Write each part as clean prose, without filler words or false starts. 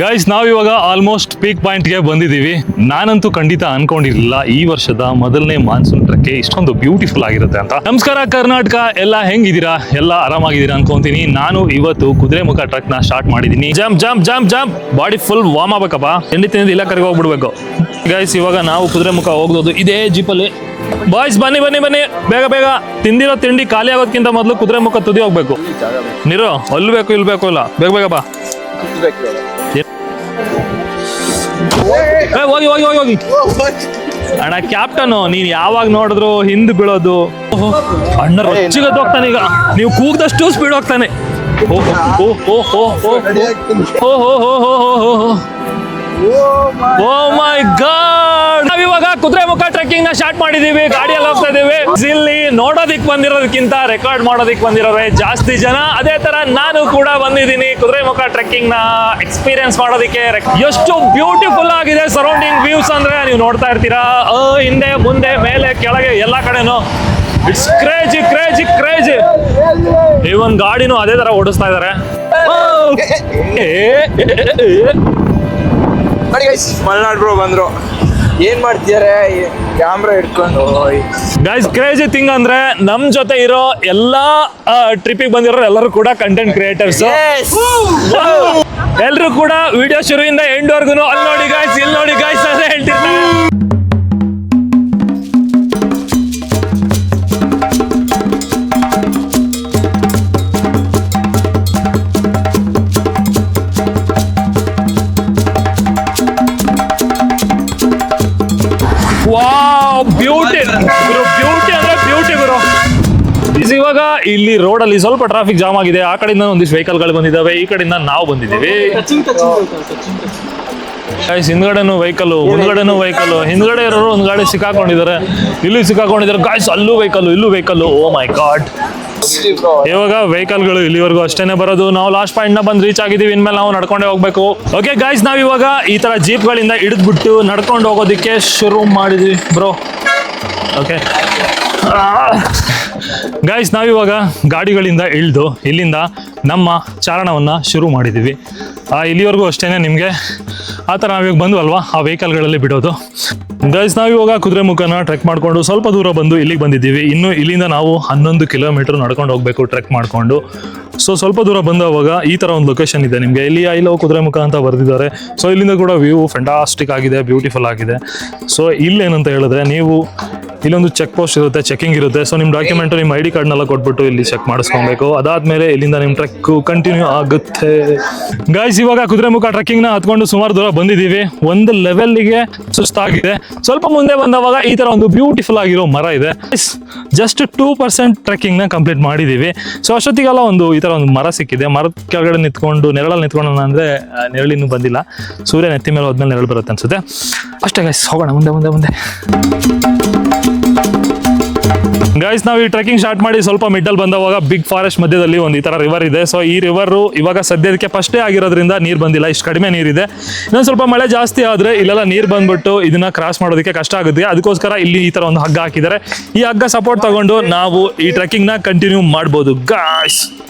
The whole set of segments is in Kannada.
ಗೈಸ್ ನಾವ್ ಇವಾಗ ಆಲ್ಮೋಸ್ಟ್ ಪೀಕ್ ಪಾಯಿಂಟ್ಗೆ ಬಂದಿದ್ದೀವಿ. ನಾನಂತೂ ಖಂಡಿತ ಅನ್ಕೊಂಡಿರ್ಲಿಲ್ಲ ಈ ವರ್ಷದ ಮೊದಲನೇ ಮಾನ್ಸೂನ್ ಟ್ರೆಕ್ ಇಷ್ಟೊಂದು ಬ್ಯೂಟಿಫುಲ್ ಆಗಿರುತ್ತೆ ಅಂತ. ನಮಸ್ಕಾರ ಕರ್ನಾಟಕ, ಎಲ್ಲ ಹೆಂಗಿದ್ದೀರಾ? ಎಲ್ಲ ಆರಾಮಾಗಿದ್ದೀರಾ ಅನ್ಕೊಂತೀನಿ. ನಾನು ಇವತ್ತು ಕುದುರೆಮುಖ ಟ್ರೆಕ್ ನ ಸ್ಟಾರ್ಟ್ ಮಾಡಿದೀನಿ. Jump jump jump jump, body full warm ಆಗ್ಬೇಕಪ್ಪ. ತಿಂಡಿ ಇಲ್ಲ ಕರೆಗೆ ಹೋಗ್ಬಿಡ್ಬೇಕು. ಗೈಸ್ ಇವಾಗ ನಾವು ಕುದುರೆಮುಖ ಹೋಗೋದು ಇದೇ ಜೀಪಲ್ಲಿ. ಬಾಯ್ಸ್ ಬನ್ನಿ ಬನ್ನಿ ಬನ್ನಿ, ಬೇಗ ಬೇಗ. ತಿಂದಿರೋ ತಿಂಡಿ ಖಾಲಿ ಆಗೋದಕ್ಕಿಂತ ಮೊದಲು ಕುದುರೆಮುಖ ತುದಿ ಹೋಗ್ಬೇಕು. ನೀರು ಅಲ್ಬೇಕು ಇಲ್ಬೇಕು ಇಲ್ಲ, ಬೇಗ ಬೇಗ ಬಾ. ಹೋಗಿ ಹೋಗಿ ಹೋಗಿ ಹೋಗಿ ಅಣ್ಣ. ಕ್ಯಾಪ್ಟನ್ ನೀನ್ ಯಾವಾಗ ನೋಡಿದ್ರು ಹಿಂದ್ ಬೀಳೋದು. ಅಣ್ಣ ರೊಚ್ಚಿಗೆ ಹೋಗ್ತಾನೆ. ಈಗ ನೀವು ಕೂಗ್ದಷ್ಟು ಸ್ಪೀಡ್ ಹೋಗ್ತಾನೆ. ಓ ಮೈ ಗಾಡ್, ನಾವಿವಾಗ ಕುದುರೆಮುಖ ಟ್ರೆಕ್ಕಿಂಗ್ ನ ಸ್ಟಾರ್ಟ್ ಮಾಡಿದೀವಿ. ಗಾಡಿಯಲ್ಲಿ ಹೋಗ್ತಾ ಇದೀವಿ. ಇಲ್ಲಿ ನೋಡೋದಿಕ್ ಬಂದಿರೋದಕ್ಕಿಂತ ರೆಕಾರ್ಡ್ ಮಾಡೋದಿಕ್ ಬಂದಿರೋರೆ ಜಾಸ್ತಿ ಜನ. ಅದೇ ತರ ನಾನು ಕೂಡ ಬಂದಿದ್ದೀನಿ ಕುದುರೆಮುಖ ಟ್ರೆಕ್ಕಿಂಗ್ ನ ಎಕ್ಸ್ಪೀರಿಯನ್ಸ್ ಮಾಡೋದಕ್ಕೆ. ಎಷ್ಟು ಬ್ಯೂಟಿಫುಲ್ ಆಗಿದೆ ಸರೌಂಡಿಂಗ್ ವ್ಯೂಸ್ ಅಂದ್ರೆ ನೀವು ನೋಡ್ತಾ ಇರ್ತೀರಾ. ಹಿಂದೆ ಮುಂದೆ ಮೇಲೆ ಕೆಳಗೆ ಎಲ್ಲಾ ಕಡೆನೂ ಇಟ್ಸ್ ಕ್ರೇಜಿ ಕ್ರೇಜಿ ಕ್ರೇಜಿ. ಇವನ್ ಗಾಡಿನೂ ಅದೇ ತರ ಓಡಿಸ್ತಾ ಇದಾರೆ. ಮಲ್ನಾಡ್ ಬ್ರೋ ಬಂದ್ರು, ಏನ್ ಮಾಡ್ತಿದಾರೆ ಕ್ಯಾಮ್ರಾ ಇಟ್ಕೊಂಡು. ಗೈಸ್ ಕ್ರೇಜಿ ಥಿಂಗ್ ಅಂದ್ರೆ ನಮ್ ಜೊತೆ ಇರೋ ಎಲ್ಲಾ ಟ್ರಿಪ್ಪಿಗೆ ಬಂದಿರೋ ಎಲ್ಲರೂ ಕೂಡ ಕಂಟೆಂಟ್ ಕ್ರಿಯೇಟರ್ಸ್. ಎಲ್ರು ಕೂಡ ವಿಡಿಯೋ ಶುರುವಿಂದ ಎಂಡ್ ವರ್ಗು ಅಲ್ಲಿ ನೋಡಿ ಗೈಸ್, ಇಲ್ಲಿ ನೋಡಿ ಗೈಸ್ ಅಂತ ಹೇಳ್ತಿರ್ತಾರೆ. ವಾವ್, ಬ್ಯೂಟಿ ಬ್ಯೂಟಿ ಅಂದ್ರೆ ಬ್ಯೂಟಿ ಬ್ರೋ. ಇವಾಗ ಇಲ್ಲಿ ರೋಡ್ ಅಲ್ಲಿ ಸ್ವಲ್ಪ ಟ್ರಾಫಿಕ್ ಜಾಮ್ ಆಗಿದೆ. ಆ ಕಡೆಯಿಂದ ಒಂದಿಷ್ಟು ವೆಹಿಕಲ್ ಗಳು ಬಂದಿದ್ದಾವೆ, ಈ ಕಡೆಯಿಂದ ನಾವು ಬಂದಿದ್ದೀವಿ. ಹಿಂದ್ಗಡೆನು ವೆಹಿಕಲ್, ಮುಂದ್ಗಡೆನು ವೆಹಿಕಲ್. ಹಿಂದ್ಗಡೆ ಇರೋರು ಒಂದ್ ಗಾಡಿ ಸಿಕ್ಕಾಕೊಂಡಿದ್ದಾರೆ, ಇಲ್ಲಿ ಸಿಕ್ಕಾಕೊಂಡಿದ್ದಾರೆ. ಗಾಯ್ಸ್ ಅಲ್ಲೂ ವೆಹಿಕಲ್, ಇಲ್ಲೂ ವೆಹಿಕಲ್. ಓ ಮೈ ಗಾಡ್. ಇವಾಗ ವೆಹಿಕಲ್ ಗಳು ಇಲ್ಲಿವರೆಗೂ ಅಷ್ಟೇನೆ ಬರೋದು. ನಾವು ಲಾಸ್ಟ್ ಪಾಯಿಂಟ್ ನ ಬಂದು ರೀಚ್ ಆಗಿದ್ದೀವಿ. ಇನ್ಮೇಲೆ ನಾವು ನಡ್ಕೊಂಡೇ ಹೋಗ್ಬೇಕು. ಓಕೆ ಗೈಸ್, ನಾವ್ ಇವಾಗ ಈ ತರ ಜೀಪ್ ಗಳಿಂದ ಹಿಡಿದ್ಬಿಟ್ಟು ನಡ್ಕೊಂಡು ಹೋಗೋದಿಕ್ಕೆ ಶುರು ಮಾಡಿದ್ವಿ ಬ್ರೋ. ಓಕೆ ಗೈಸ್, ನಾವಿವಾಗ ಗಾಡಿಗಳಿಂದ ಇಳಿದು ಇಲ್ಲಿಂದ ನಮ್ಮ ಚಾರಣವನ್ನ ಶುರು ಮಾಡಿದ್ದೀವಿ. ಇಲ್ಲಿವರೆಗೂ ಅಷ್ಟೇನೆ. ನಿಮಗೆ ಆ ಥರ ನಾವಿವಾಗ ಬಂದ್ವಲ್ವಾ, ಆ ವೆಹಿಕಲ್ಗಳಲ್ಲಿ ಬಿಡೋದು. ಗೈಸ್ ನಾವಿವಾಗ ಕುದುರೆಮುಖನ ಟ್ರೆಕ್ ಮಾಡಿಕೊಂಡು ಸ್ವಲ್ಪ ದೂರ ಬಂದು ಇಲ್ಲಿಗೆ ಬಂದಿದ್ದೀವಿ. ಇನ್ನು ಇಲ್ಲಿಂದ ನಾವು 11 ಕಿಲೋಮೀಟರ್ ನಡ್ಕೊಂಡು ಹೋಗ್ಬೇಕು ಟ್ರೆಕ್ ಮಾಡಿಕೊಂಡು. ಸೊ ಸ್ವಲ್ಪ ದೂರ ಬಂದವಾಗ ಈ ಥರ ಒಂದು ಲೊಕೇಶನ್ ಇದೆ. ನಿಮಗೆ ಇಲ್ಲಿ ಐ ಲವ್ ಕುದುರೆಮುಖ ಅಂತ ಬರೆದಿದ್ದಾರೆ. ಸೊ ಇಲ್ಲಿಂದ ಕೂಡ ವ್ಯೂ ಫ್ಯಾಂಟಾಸ್ಟಿಕ್ ಆಗಿದೆ, ಬ್ಯೂಟಿಫುಲ್ ಆಗಿದೆ. ಸೊ ಇಲ್ಲೇನಂತ ಹೇಳಿದ್ರೆ, ನೀವು ಇಲ್ಲೊಂದು ಚೆಕ್ ಪೋಸ್ಟ್ ಇರುತ್ತೆ, ಚೆಕಿಂಗ್ ಇರುತ್ತೆ. ಸೊ ನಿಮ್ಮ ಡಾಕ್ಯುಮೆಂಟು, ನಿಮ್ಮ ID ಕಾರ್ಡ್ನೆಲ್ಲ ಕೊಟ್ಬಿಟ್ಟು ಇಲ್ಲಿ ಚೆಕ್ ಮಾಡಿಸ್ಕೊಬೇಕು. ಅದಾದ್ಮೇಲೆ ಇಲ್ಲಿಂದ ನಿಮ್ಮ ಟ್ರೆಕ್ ಕಂಟಿನ್ಯೂ ಆಗುತ್ತೆ. ಗೈಸ್ ಇವಾಗ ಕುದುರೆಮುಖ ಟ್ರೆಕ್ಕಿಂಗ್ ನ ಹತ್ಕೊಂಡು ಸುಮಾರು ದೂರ ಬಂದಿದ್ದೀವಿ. ಒಂದು ಲೆವೆಲ್ಗೆ ಸುಸ್ತಾಗಿದೆ. ಸ್ವಲ್ಪ ಮುಂದೆ ಬಂದವಾಗ ಈ ತರ ಒಂದು ಬ್ಯೂಟಿಫುಲ್ ಆಗಿರೋ ಮರ ಇದೆ. ಜಸ್ಟ್ 2% ಟ್ರೆಕ್ಕಿಂಗ್ ನ ಕಂಪ್ಲೀಟ್ ಮಾಡಿದೀವಿ. ಸೊ ಅಷ್ಟೊತ್ತಿಗೆಲ್ಲ ಒಂದು ಈ ತರ ಒಂದು ಮರ ಸಿಕ್ಕಿದೆ. ಮರದ ಕೆಳಗಡೆ ನಿಂತ್ಕೊಂಡು ನೆರಳಲ್ಲಿ ನಿಂತ್ಕೊಂಡು ಅಂದ್ರೆ ನೆರಳಿನ್ನೂ ಬಂದಿಲ್ಲ. ಸೂರ್ಯ ನೆತ್ತಿ ಮೇಲೆ ಹೋದ್ಮೇಲೆ ನೆರಳು ಬರುತ್ತೆ ಅನ್ಸುತ್ತೆ. ಅಷ್ಟೇ ಗೈಸ್, ಹೋಗೋಣ ಮುಂದೆ ಮುಂದೆ ಮುಂದೆ. ಗೈಸ್ ನಾವು ಈ ಟ್ರೆಕ್ಕಿಂಗ್ ಸ್ಟಾರ್ಟ್ ಮಾಡಿ ಸ್ವಲ್ಪ ಮಿಡ್ಡಲ್ ಬಂದವಾಗ ಬಿಗ್ ಫಾರೆಸ್ಟ್ ಮಧ್ಯದಲ್ಲಿ ಒಂದು ಈ ತರ ರಿವರ್ ಇದೆ. ಸೊ ಈ ರಿವರ್ ಇವಾಗ ಸದ್ಯದಕ್ಕೆ ಫಸ್ಟೇ ಆಗಿರೋದ್ರಿಂದ ನೀರು ಬಂದಿಲ್ಲ, ಇಷ್ಟು ಕಡಿಮೆ ನೀರಿದೆ. ಇನ್ನೊಂದು ಸ್ವಲ್ಪ ಮಳೆ ಜಾಸ್ತಿ ಆದ್ರೆ ಇಲ್ಲೆಲ್ಲ ನೀರು ಬಂದ್ಬಿಟ್ಟು ಇದನ್ನ ಕ್ರಾಸ್ ಮಾಡೋದಕ್ಕೆ ಕಷ್ಟ ಆಗುತ್ತೆ. ಅದಕ್ಕೋಸ್ಕರ ಇಲ್ಲಿ ಈ ತರ ಒಂದು ಹಗ್ಗ ಹಾಕಿದ್ದಾರೆ. ಈ ಹಗ್ಗ ಸಪೋರ್ಟ್ ತಗೊಂಡು ನಾವು ಈ ಟ್ರೆಕ್ಕಿಂಗ್ ನ ಕಂಟಿನ್ಯೂ ಮಾಡ್ಬೋದು. ಗೈಸ್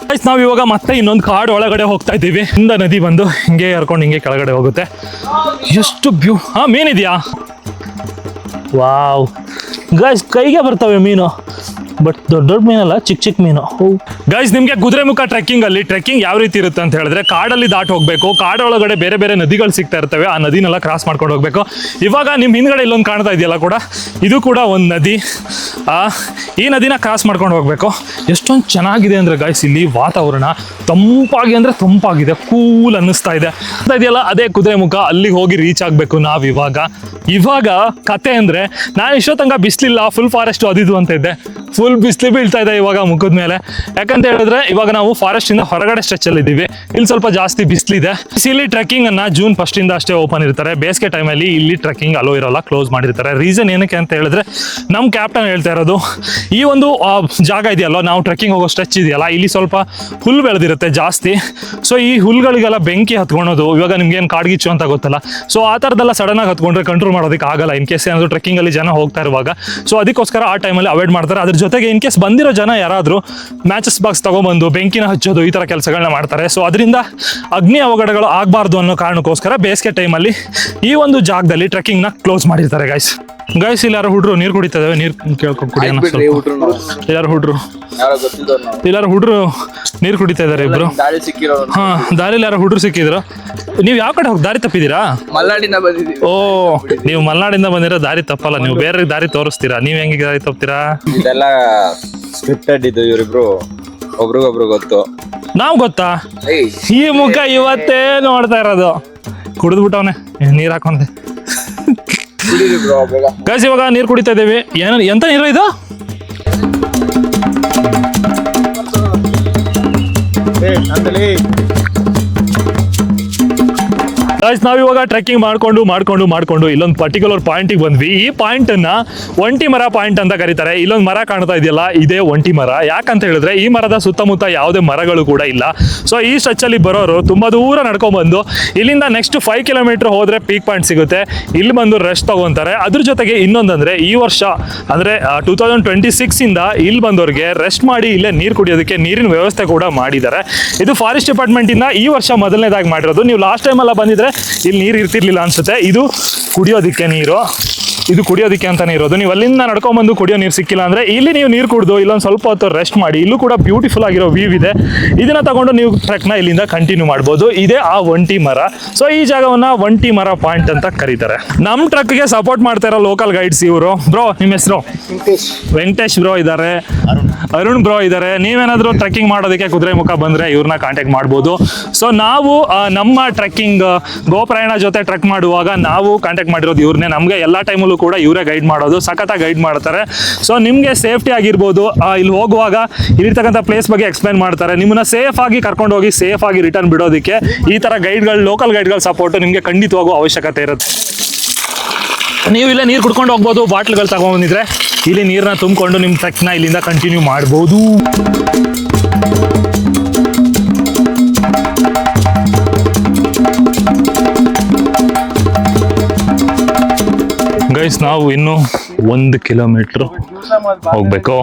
ನಾವು ಇವಾಗ ಮತ್ತೆ ಇನ್ನೊಂದು ಕಾಡು ಒಳಗಡೆ ಹೋಗ್ತಾ ಇದ್ದೀವಿ. ಹಿಂದ ನದಿ ಬಂದು ಹಿಂಗೆ ಹರ್ಕೊಂಡು ಹಿಂಗೆ ಕೆಳಗಡೆ ಹೋಗುತ್ತೆ. ಎಷ್ಟು ಮೀನಿದ್ಯಾ? ವಾವ್ ಗೈಸ್, ಕೈಗೆ ಬರ್ತವೆ ಮೀನು, ಬಟ್ ದೊಡ್ಡ ದೊಡ್ಡ ಮೀನಲ್ಲ, ಚಿಕ್ಕ ಚಿಕ್ಕ ಮೀನು. ಗೈಸ್ ನಿಮಗೆ ಕುದುರೆಮುಖ ಟ್ರೆಕ್ಕಿಂಗ್ ಅಲ್ಲಿ ಟ್ರೆಕ್ಕಿಂಗ್ ಯಾವ ರೀತಿ ಇರುತ್ತೆ ಅಂತ ಹೇಳಿದ್ರೆ, ಕಾಡಲ್ಲಿ ದಾಟ್ ಹೋಗ್ಬೇಕು. ಕಾಡೊಳಗಡೆ ಬೇರೆ ಬೇರೆ ನದಿಗಳು ಸಿಗ್ತಾ ಇರ್ತವೆ. ಆ ನದಿನೆಲ್ಲ ಕ್ರಾಸ್ ಮಾಡ್ಕೊಂಡು ಹೋಗ್ಬೇಕು. ಇವಾಗ ನಿಮ್ ಹಿಂದ್ಗಡೆ ಇಲ್ಲೊಂದು ಕಾಣ್ತಾ ಇದೆಯಲ್ಲ ಕೂಡ, ಇದು ಕೂಡ ಒಂದು ನದಿ. ಈ ನದಿನ ಕ್ರಾಸ್ ಮಾಡ್ಕೊಂಡು ಹೋಗ್ಬೇಕು. ಎಷ್ಟೊಂದು ಚೆನ್ನಾಗಿದೆ ಅಂದ್ರೆ ಗೈಸ್, ಇಲ್ಲಿ ವಾತಾವರಣ ತಂಪಾಗಿ ಅಂದ್ರೆ ತಂಪಾಗಿದೆ, ಕೂಲ್ ಅನ್ನಿಸ್ತಾ ಇದೆ. ಇದೆಯಲ್ಲ ಅದೇ ಕುದುರೆಮುಖ. ಅಲ್ಲಿಗೆ ಹೋಗಿ ರೀಚ್ ಆಗ್ಬೇಕು ನಾವ್ ಇವಾಗ ಕತೆ ಅಂದ್ರೆ, ನಾನು ಇಷ್ಟೊತ್ತಂಗ ಬಿಸ್ಲಿಲ್ಲ, ಫುಲ್ ಫಾರೆಸ್ಟ್ ಅದಿದು ಅಂತ ಇದ್ದೆ. ಫುಲ್ ಬಿಸಿಲು ಬೀಳ್ತಾ ಇದೆ ಇವಾಗ ಮುಖದ ಮೇಲೆ. ಯಾಕಂತ ಹೇಳಿದ್ರೆ ಇವಾಗ ನಾವು ಫಾರೆಸ್ಟ್ ಇಂದ ಹೊರಗಡೆ ಸ್ಟ್ರೆಚ್ ಅಲ್ಲಿ ಇದ್ದೀವಿ. ಇಲ್ಲಿ ಸ್ವಲ್ಪ ಜಾಸ್ತಿ ಬಿಸಿಲಿದೆ. ಇಲ್ಲಿ ಟ್ರೆಕ್ಕಿಂಗ್ ಅನ್ನ ಜೂನ್ 1 ಇಂದ ಅಷ್ಟೇ ಓಪನ್ ಇರ್ತಾರೆ. ಬೇಸಿಗೆ ಟೈಮಲ್ಲಿ ಇಲ್ಲಿ ಟ್ರೆಕ್ಕಿಂಗ್ ಅಲೋ ಇರೋಲ್ಲ, ಕ್ಲೋಸ್ ಮಾಡಿರ್ತಾರೆ. ರೀಸನ್ ಏನಕ್ಕೆ ಅಂತ ಹೇಳಿದ್ರೆ, ನಮ್ ಕ್ಯಾಪ್ಟನ್ ಹೇಳ್ತಾ ಇರೋದು, ಈ ಒಂದು ಜಾಗ ಇದೆಯಲ್ಲ, ನಾವು ಟ್ರೆಕ್ಕಿಂಗ್ ಹೋಗೋ ಸ್ಟ್ರೆಚ್ ಇದೆಯಲ್ಲ, ಇಲ್ಲಿ ಸ್ವಲ್ಪ ಹುಲ್ ಬೆಳೆದಿರುತ್ತೆ ಜಾಸ್ತಿ. ಸೊ ಈ ಹುಲ್ಗಳಿಗೆಲ್ಲ ಬೆಂಕಿ ಹತ್ಕೊಳೋದು, ಇವಾಗ ನಿಮ್ಗೆ ಏನು ಕಾಡ್ಗಿಚ್ಚು ಅಂತ ಗೊತ್ತಲ್ಲ, ಸೊ ಆ ಥರದ್ದೆಲ್ಲ ಸಡನ್ ಆಗಿ ಹತ್ಕೊಂಡ್ರೆ ಕಂಟ್ರೋಲ್ ಮಾಡೋದಕ್ಕೆ ಆಗಲ್ಲ. ಇನ್ ಕೇಸ್ ಏನಾದ್ರು ಟ್ರೆಕ್ಕಿಂಗ್ ಅಲ್ಲಿ ಜನ ಹೋಗ್ತಾ ಇರುವಾಗ. ಸೊ ಅದಕ್ಕೋಸ್ಕರ ಆ ಟೈಮಲ್ಲಿ ಅವಾಯ್ಡ್ ಮಾಡ್ತಾರೆ. ಅದ್ರ ಜೊತೆಗೆ ಜೊತೆಗೆ ಇನ್ ಕೇಸ್ ಬಂದಿರೋ ಜನ ಯಾರಾದರೂ ಮ್ಯಾಚಸ್ ಬಾಕ್ಸ್ ತೊಗೊಂಬಂದು ಬೆಂಕಿನ ಹಚ್ಚೋದು ಈ ಥರ ಕೆಲಸಗಳನ್ನ ಮಾಡ್ತಾರೆ. ಸೊ ಅದರಿಂದ ಅಗ್ನಿ ಅವಘಡಗಳು ಆಗಬಾರ್ದು ಅನ್ನೋ ಕಾರಣಕ್ಕೋಸ್ಕರ ಬೇಸಿಗೆ ಟೈಮಲ್ಲಿ ಈ ಒಂದು ಜಾಗದಲ್ಲಿ ಟ್ರೆಕ್ಕಿಂಗ್ನ ಕ್ಲೋಸ್ ಮಾಡಿರ್ತಾರೆ ಗೈಸ್. ಇಲ್ಲಿ ಯಾರು ಹುಡ್ರು ನೀರು ಕುಡಿತಾ ಇದಾವೆ, ನೀರು ಕೇಳ್ಕೊಂಡು ಕುಡಿಯೋಣ. ಎಲ್ಲಾರು ಹುಡ್ರು ನೀರು ಕುಡಿತಾ ಇದಾರೆ ಇಬ್ರು. ಹಾ, ದಾರಿಲಿ ಯಾರೋ ಹುಡ್ರು ಸಿಕ್ಕಿದ್ರು. ನೀವು ಯಾವ ಕಡೆ ಹೋಗಿ ದಾರಿ ತಪ್ಪಿದ್ದೀರಾ? ಮಲ್ನಾಡಿಂದ ಬಂದಿದ್ದೀವಿ. ಓ, ನೀವು ಮಲ್ನಾಡಿಂದ ಬಂದಿರೋ ದಾರಿ ತಪ್ಪಲ್ಲ, ನೀವು ಬೇರೆ ದಾರಿ ತೋರಿಸ್ತೀರಾ. ನೀವ್ ಹೆಂಗೆ ದಾರಿ ತಪ್ತೀರಾ? ಇದೆಲ್ಲ ಸ್ಕ್ರಿಪ್ಟೆಡ್ ಇದು, ಇವರಿಬ್ರು ಒಬ್ರಿಗೊಬ್ರು ಗೊತ್ತು. ನಾವ್ ಗೊತ್ತಾ? ಈ ಮುಖ ಇವತ್ತೇ ನೋಡ್ತಾ ಇರೋದು. ಕುಡಿದ್ಬಿಟ್ಟವನೆ, ನೀರ್ ಹಾಕೊಂಡೆ. ಗೈಸ್ ಇವಾಗ ನೀರು ಕುಡಿತಾ ಇದ್ದೀವಿ. ಎಂತ ನೀರು ಇದು? ಗೈಸ್ ನಾವಿವಾಗ ಟ್ರೆಕ್ಕಿಂಗ್ ಮಾಡ್ಕೊಂಡು ಇಲ್ಲೊಂದು ಪರ್ಟಿಕ್ಯುಲರ್ ಪಾಯಿಂಟಿಗೆ ಬಂದ್ವಿ. ಈ ಪಾಯಿಂಟನ್ನ ಒಂಟಿ ಮರ ಪಾಯಿಂಟ್ ಅಂತ ಕರೀತಾರೆ. ಇಲ್ಲೊಂದು ಮರ ಕಾಣ್ತಾ ಇದೆಯಲ್ಲ, ಇದೇ ಒಂಟಿ ಮರ. ಯಾಕಂತ ಹೇಳಿದ್ರೆ ಈ ಮರದ ಸುತ್ತಮುತ್ತ ಯಾವುದೇ ಮರಗಳು ಕೂಡ ಇಲ್ಲ. ಸೊ ಈ ಸ್ಟ್ರೆಚ್ಚಲ್ಲಿ ಬರೋರು ತುಂಬ ದೂರ ನಡ್ಕೊಂಡ್ಬಂದು ಇಲ್ಲಿಂದ ನೆಕ್ಸ್ಟ್ 5 ಕಿಲೋಮೀಟರ್ ಹೋದ್ರೆ ಪೀಕ್ ಪಾಯಿಂಟ್ ಸಿಗುತ್ತೆ. ಇಲ್ಲಿ ಬಂದು ರೆಸ್ಟ್ ತಗೊಂತಾರೆ. ಅದ್ರ ಜೊತೆಗೆ ಇನ್ನೊಂದಂದ್ರೆ ಈ ವರ್ಷ ಅಂದ್ರೆ 2026 ಇಂದ ಇಲ್ಲಿ ಬಂದವ್ರಿಗೆ ರೆಸ್ಟ್ ಮಾಡಿ ಇಲ್ಲೇ ನೀರು ಕುಡಿಯೋದಕ್ಕೆ ನೀರಿನ ವ್ಯವಸ್ಥೆ ಕೂಡ ಮಾಡಿದ್ದಾರೆ. ಇದು ಫಾರೆಸ್ಟ್ ಡಿಪಾರ್ಟ್ಮೆಂಟ್ ಇಂದ ಈ ವರ್ಷ ಮೊದಲನೇದಾಗಿ ಮಾಡಿರೋದು. ನೀವು ಲಾಸ್ಟ್ ಟೈಮ್ ಎಲ್ಲ ಬಂದಿದ್ರೆ ಇಲ್ಲಿ ನೀರು ಇರ್ತಿರ್ಲಿಲ್ಲ ಅನ್ಸುತ್ತೆ. ಇದು ಕುಡಿಯೋದಿಕ್ಕೆ ನೀರು, ಇದು ಕುಡಿಯೋದಿಕ್ಕೆ ಅಂತಾನೆ ಇರೋದು. ನೀವು ಅಲ್ಲಿಂದ ನಡ್ಕೊಂಡ್ಬಂದು ಕುಡಿಯೋ ನೀರು ಸಿಕ್ಕಿಲ್ಲ ಅಂದ್ರೆ ಇಲ್ಲಿ ನೀವು ನೀರು ಕುಡಿದು ಇಲ್ಲೊಂದು ಸ್ವಲ್ಪ ಹೊತ್ತು ರೆಸ್ಟ್ ಮಾಡಿ. ಇಲ್ಲೂ ಕೂಡ ಬ್ಯೂಟಿಫುಲ್ ಆಗಿರೋ ವ್ಯೂ ಇದೆ. ಇದನ್ನ ತಗೊಂಡು ನೀವು ಟ್ರೆಕ್ನ ಇಲ್ಲಿಂದ ಕಂಟಿನ್ಯೂ ಮಾಡ್ಬೋದು. ಇದೇ ಆ ಒಂಟಿ ಮರ. ಸೊ ಈ ಜಾಗವನ್ನ ಒಂಟಿ ಮರ ಪಾಯಿಂಟ್ ಅಂತ ಕರೀತಾರೆ. ನಮ್ಮ ಟ್ರಕ್ಗೆ ಸಪೋರ್ಟ್ ಮಾಡ್ತಾ ಇರೋ ಲೋಕಲ್ ಗೈಡ್ಸ್ ಇವರು. ಬ್ರೋ, ನಿಮ್ಮ ಹೆಸರು? ವೆಂಕಟೇಶ್ ಬ್ರೋ ಇದ್ದಾರೆ, ಅರುಣ್ ಬ್ರೋ ಇದ್ದಾರೆ. ನೀವೇನಾದ್ರೂ ಟ್ರೆಕ್ಕಿಂಗ್ ಮಾಡೋದಕ್ಕೆ ಕುದುರೆಮುಖ ಬಂದ್ರೆ ಇವ್ರನ್ನ ಕಾಂಟ್ಯಾಕ್ಟ್ ಮಾಡ್ಬೋದು. ಸೊ ನಾವು ನಮ್ಮ ಟ್ರೆಕ್ಕಿಂಗ್ ಗೋಪ್ರಯಾಣ ಜೊತೆ ಟ್ರೆಕ್ ಮಾಡುವಾಗ ನಾವು ಕಾಂಟ್ಯಾಕ್ಟ್ ಮಾಡಿರೋದು ಇವ್ರನ್ನೇ. ನಮಗೆ ಎಲ್ಲ ಟೈಮಲ್ಲೂ ಕೂಡ ಇವರೇ ಗೈಡ್ ಮಾಡೋದು, ಸಖತ್ತಾಗಿ ಗೈಡ್ ಮಾಡ್ತಾರೆ. ಸೊ ನಿಮಗೆ ಸೇಫ್ಟಿ ಆಗಿರ್ಬೋದು, ಇಲ್ಲಿ ಹೋಗುವಾಗ ಇಲ್ಲಿರ್ತಕ್ಕಂಥ ಪ್ಲೇಸ್ ಬಗ್ಗೆ ಎಕ್ಸ್ಪ್ಲೈನ್ ಮಾಡ್ತಾರೆ. ನಿಮ್ಮನ್ನ ಸೇಫ್ ಆಗಿ ಕರ್ಕೊಂಡು ಹೋಗಿ ಸೇಫ್ ಆಗಿ ರಿಟರ್ನ್ ಬಿಡೋದಕ್ಕೆ ಈ ಥರ ಗೈಡ್ಗಳು, ಲೋಕಲ್ ಗೈಡ್ಗಳ ಸಪೋರ್ಟ್ ನಿಮಗೆ ಖಂಡಿತವಾಗೂ ಅವಶ್ಯಕತೆ ಇರುತ್ತೆ. ನೀವು ಇಲ್ಲೇ ನೀರು ಕುಡ್ಕೊಂಡು ಹೋಗ್ಬೋದು. ಬಾಟ್ಲ್ಗಳು ತಗೊಂಡ್ಬಂದಿದ್ರೆ ಇಲ್ಲಿ ನೀರನ್ನ ತುಂಬಿಕೊಂಡು ನಿಮ್ಮ ಟ್ರೆಕ್ನ ಇಲ್ಲಿಂದ ಕಂಟಿನ್ಯೂ ಮಾಡ್ಬೋದು. ಗೈಸ್ ನಾವು ಇನ್ನು 1 ಕಿಲೋಮೀಟ್ರ್ ಹೋಗ್ಬೇಕು.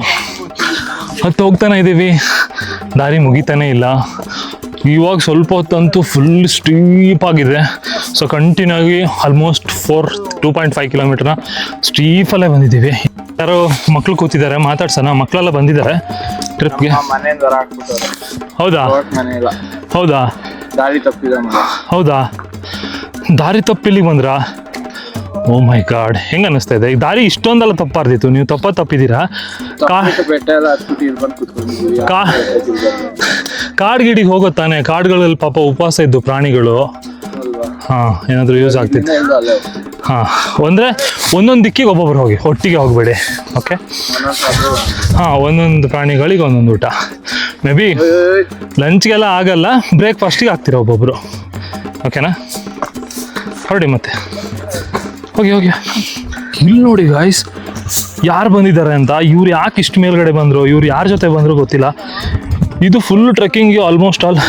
ಹತ್ತು ಹೋಗ್ತಾನೆ ಇದ್ದೀವಿ, ದಾರಿ ಮುಗಿತಾನೆ ಇಲ್ಲ. ಇವಾಗ ಸ್ವಲ್ಪ ಹೊತ್ತಂತೂ ಫುಲ್ ಸ್ಟೀಪ್ ಆಗಿದೆ. ಸೊ ಕಂಟಿನ್ಯೂ ಆಗಿ ಆಲ್ಮೋಸ್ಟ್ 2.5 ಕಿಲೋಮೀಟ್ರ್ನ ಸ್ಟೀಫಲ್ಲೇ ಬಂದಿದ್ದೀವಿ. ಯಾರೋ ಮಕ್ಕಳು ಕೂತಿದ್ದಾರೆ, ಮಾತಾಡ್ಸೋಣ. ಮಕ್ಕಳೆಲ್ಲ ಬಂದಿದ್ದಾರೆ ಟ್ರಿಪ್ಗೆ. ಹೌದಾ? ಹೌದಾ? ಹೌದಾ? ದಾರಿ ತಪ್ಪಿಲ್ಲಿಗೆ ಬಂದ್ರಾ? ಓ ಮೈ ಗಾಡ್, ಹೆಂಗ ಅನಿಸ್ತಾ ಇದೆ? ಈಗ ದಾರಿ ಇಷ್ಟೊಂದೆಲ್ಲ ತಪ್ಪಾರ್ದಿತ್ತು, ನೀವು ತಪ್ಪಿದ್ದೀರಾ. ಕಾಡ್ ಗಿಡಿಗೆ ಹೋಗೋ ತಾನೆ, ಕಾಡುಗಳಲ್ಲಿ ಪಾಪ ಉಪವಾಸ ಇದ್ದು ಪ್ರಾಣಿಗಳು. ಹಾಂ, ಏನಾದರೂ ಯೂಸ್ ಆಗ್ತಿತ್ತು. ಹಾಂ, ಅಂದರೆ ಒಂದೊಂದು ದಿಕ್ಕಿಗೆ ಒಬ್ಬೊಬ್ರು ಹೋಗಿ, ಒಟ್ಟಿಗೆ ಹೋಗಬೇಡಿ. ಓಕೆ? ಹಾಂ, ಒಂದೊಂದು ಪ್ರಾಣಿಗಳಿಗೆ ಒಂದೊಂದು ಊಟ. ಮೇ ಬಿ ಲಂಚ್ಗೆಲ್ಲ ಆಗಲ್ಲ, ಬ್ರೇಕ್ಫಾಸ್ಟಿಗೆ ಆಗ್ತೀರ ಒಬ್ಬೊಬ್ರು. ಓಕೆನಾ? ಹೊರಡಿ ಮತ್ತೆ. ಹೋಗಿ ಇಲ್ಲಿ ನೋಡಿ ಗಾಯ್ಸ್, ಯಾರು ಬಂದಿದ್ದಾರೆ ಅಂತ. ಇವ್ರು ಯಾಕೆ ಇಷ್ಟು ಮೇಲ್ಗಡೆ ಬಂದರು, ಇವ್ರು ಯಾರ ಜೊತೆ ಬಂದರು ಗೊತ್ತಿಲ್ಲ. ಇದು ಫುಲ್ ಟ್ರೆಕ್ಕಿಂಗ್ಗೆ ಆಲ್ಮೋಸ್ಟ್ ಆಲ್